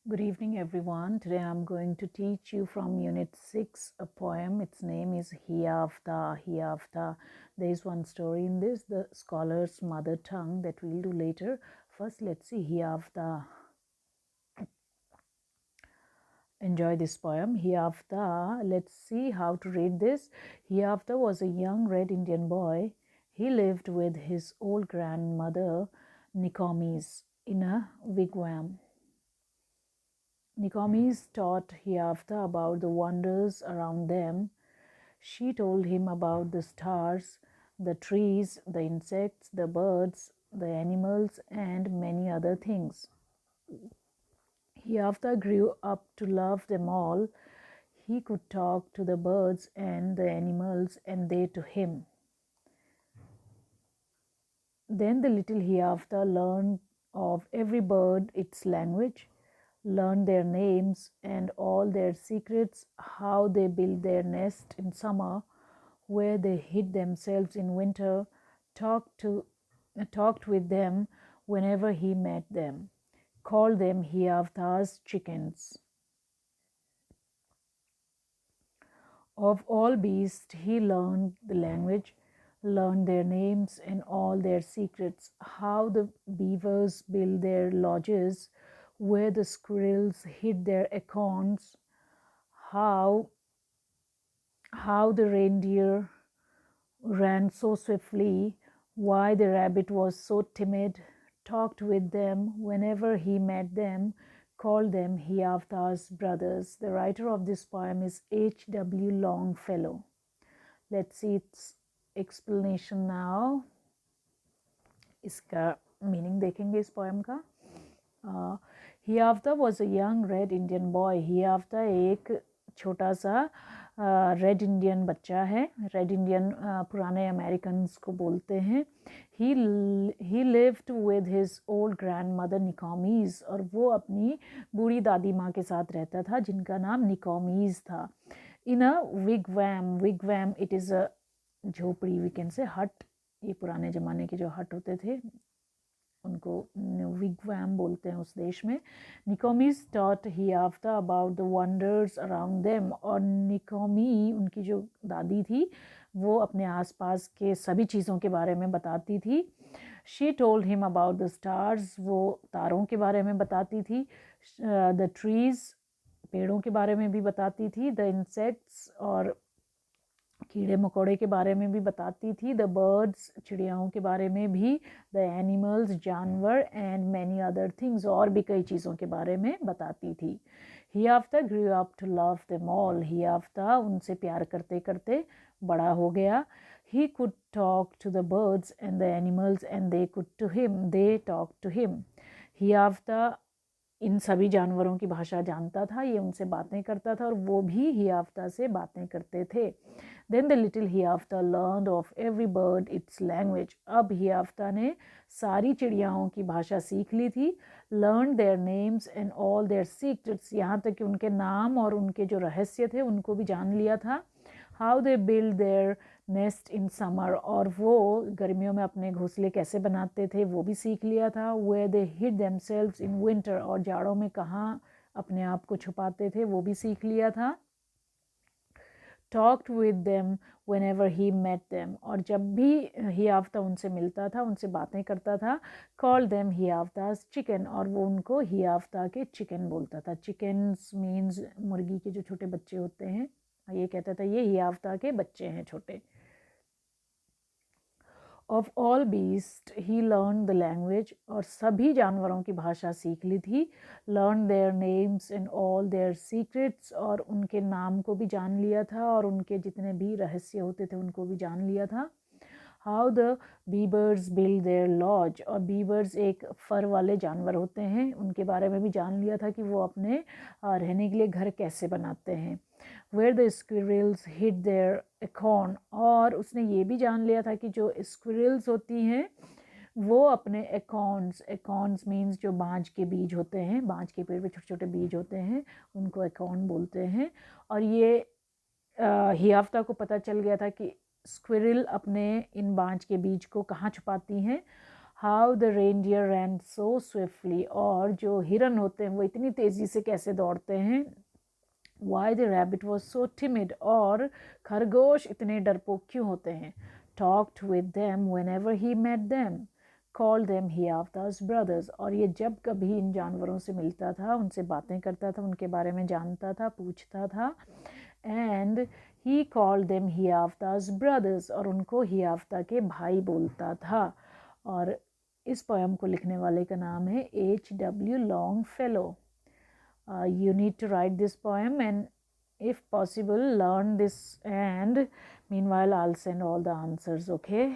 Good evening, everyone. Today I'm going to teach you from Unit 6 a poem. Its name is Hiavta. Hiavta. There is one story in this, the scholar's mother tongue, that we'll do later. First, let's see Hiavta. Enjoy this poem. Hiavta. Let's see how to read this. Hiavta was a young red Indian boy. He lived with his old grandmother, Nikomis, in a wigwam. Nikomis taught Hiavta about the wonders around them. She told him about the stars, the trees, the insects, the birds, the animals, and many other things. Hiavta grew up to love them all. He could talk to the birds and the animals, and they to him. Then the little Hiavta learned of every bird its language, learned their names and all their secrets, how they build their nest in summer, where they hid themselves in winter, talked with them whenever he met them, called them Hiavta's chickens. Of all beasts he learned the language, learned their names and all their secrets, how the beavers build their lodges, where the squirrels hid their acorns, how the reindeer ran so swiftly, why the rabbit was so timid, talked with them whenever he met them, called them Hiavta's brothers. The writer of this poem is H.W. Longfellow. Let's see its explanation now. इसका meaning देखेंगे इस poem का. Hiawatha was a young red Indian boy. Hiawatha एक छोटा सा red Indian बच्चा है. Red Indian पुराने अमेरिकन को बोलते हैं. He lived with his old grandmother Nokomis, और वो अपनी बूढ़ी दादी माँ के साथ रहता था जिनका नाम निकोमीज था. इन अ विगवैम. विगवैम इट इज़ अ झोपड़ी, वी कैन से हट. ये पुराने ज़माने के जो हट होते थे उनको विगवैम बोलते हैं उस देश में. Nokomis taught Hiawatha about the wonders around them. और निकोमी, उनकी जो दादी थी, वो अपने आसपास के सभी चीज़ों के बारे में बताती थी. She told him about the stars. वो तारों के बारे में बताती थी. द ट्रीज़, पेड़ों के बारे में भी बताती थी. द इंसेक्ट्स, और कीड़े मकोड़े के बारे में भी बताती थी. द बर्ड्स, चिड़ियाओं के बारे में भी. द एनिमल्स, जानवर, एंड मैनी अदर थिंग्स, और भी कई चीज़ों के बारे में बताती थी. Hiawatha grew up to love them all. Hiawatha उनसे प्यार करते करते बड़ा हो गया. He could talk to the birds and the animals and they could to him. They talk to him. Hiawatha इन सभी जानवरों की भाषा जानता था. ये उनसे बातें करता था और वो भी हियावता से बातें करते थे. Then the little हियावता learned of every bird its language. अब हियावता ने सारी चिड़ियाओं की भाषा सीख ली थी. Learned their names and all their secrets. यहाँ तक कि उनके नाम और उनके जो रहस्य थे उनको भी जान लिया था. How they build their nest in summer. और वो गर्मियों में अपने घोंसले कैसे बनाते थे वो भी सीख लिया था. Where they hid themselves in winter. और जाड़ों में कहाँ अपने आप को छुपाते थे वो भी सीख लिया था. Talked with them whenever he met them. और जब भी हियावता उनसे मिलता था, उनसे बातें करता था. Called them हियावता's chicken. और वो उनको हियावता के चिकन बोलता था. चिकन्स मीन्स मुर्गी के जो छोटे बच्चे होते हैं. ये कहता था ये हियावता के बच्चे हैं छोटे. Of all beast he learn the language. और सभी जानवरों की भाषा सीख ली थी. Learn their names and all their secrets. और उनके नाम को भी जान लिया था और उनके जितने भी रहस्य होते थे उनको भी जान लिया था. How the beavers build their lodges. और बीबर्स एक फर वाले जानवर होते हैं, उनके बारे में भी जान लिया था कि वो अपने रहने के लिए घर कैसे बनाते हैं. Where the squirrels hid their acorn. और उसने ये भी जान लिया था कि जो स्क्विरल्स होती हैं वो अपने एकॉर्न्स मीन्स जो बांज के बीज होते हैं, बांज के पेड़ पे छोटे छोटे बीज होते हैं, उनको एकॉर्न बोलते हैं. और ये हियावता को पता चल गया था कि स्क्विरल अपने इन बांज के बीज को कहाँ छुपाती हैं. How the reindeer ran so swiftly, और जो हिरन होते हैं वो इतनी तेज़ी से कैसे दौड़ते हैं। Why the rabbit was so timid, और खरगोश इतने डरपोक क्यों होते हैं। Talked with them whenever he met them, call them Hiawatha's brothers, और ये जब कभी इन जानवरों से मिलता था उनसे बातें करता था, उनके बारे में जानता था, पूछता था। And he call them Hiawatha's brothers, और उनको हियाफ्ता के भाई बोलता था। और इस पोएम को लिखने वाले का नाम है H.W. Longfellow. You need to write this poem and if possible learn this, and meanwhile I'll send all the answers, okay?